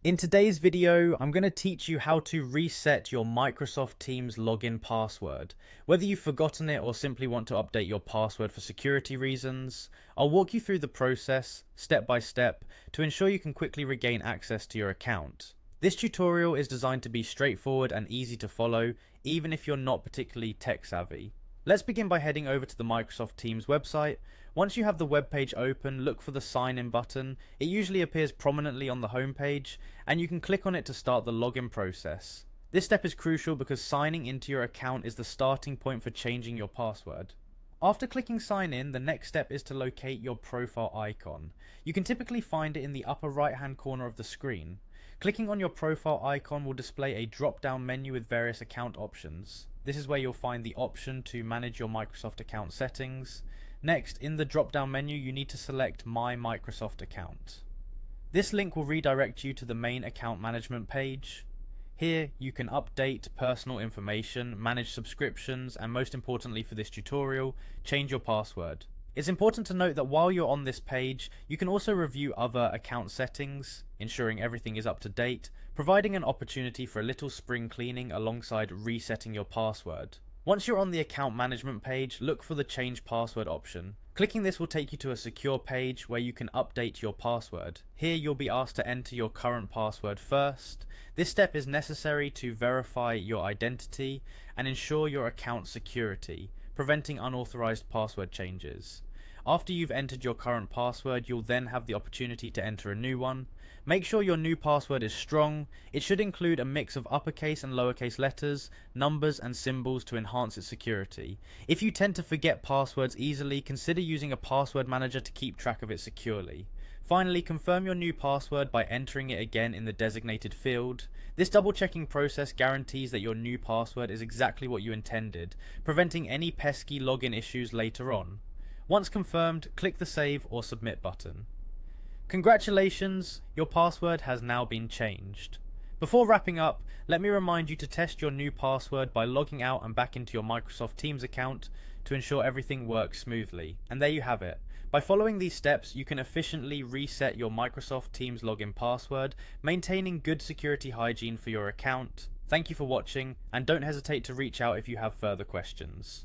In today's video, I'm going to teach you how to reset your Microsoft Teams login password. Whether you've forgotten it or simply want to update your password for security reasons, I'll walk you through the process, step by step, to ensure you can quickly regain access to your account. This tutorial is designed to be straightforward and easy to follow, even if you're not particularly tech savvy. Let's begin by heading over to the Microsoft Teams website. Once you have the web page open, look for the sign in button. It usually appears prominently on the home page, and you can click on it to start the login process. This step is crucial because signing into your account is the starting point for changing your password. After clicking sign in, the next step is to locate your profile icon. You can typically find it in the upper right hand corner of the screen. Clicking on your profile icon will display a drop down menu with various account options. This is where you'll find the option to manage your Microsoft account settings. Next, in the drop down menu, you need to select My Microsoft Account. This link will redirect you to the main account management page. Here, you can update personal information, manage subscriptions, and most importantly for this tutorial, change your password. It's important to note that while you're on this page, you can also review other account settings, ensuring everything is up to date, providing an opportunity for a little spring cleaning alongside resetting your password. Once you're on the account management page, look for the change password option. Clicking this will take you to a secure page where you can update your password. Here you'll be asked to enter your current password first. This step is necessary to verify your identity and ensure your account security, preventing unauthorized password changes. After you've entered your current password, you'll then have the opportunity to enter a new one. Make sure your new password is strong. It should include a mix of uppercase and lowercase letters, numbers and symbols to enhance its security. If you tend to forget passwords easily, consider using a password manager to keep track of it securely. Finally, confirm your new password by entering it again in the designated field. This double checking process guarantees that your new password is exactly what you intended, preventing any pesky login issues later on. Once confirmed, click the Save or Submit button. Congratulations, your password has now been changed. Before wrapping up, let me remind you to test your new password by logging out and back into your Microsoft Teams account to ensure everything works smoothly. And there you have it. By following these steps, you can efficiently reset your Microsoft Teams login password, maintaining good security hygiene for your account. Thank you for watching, and don't hesitate to reach out if you have further questions.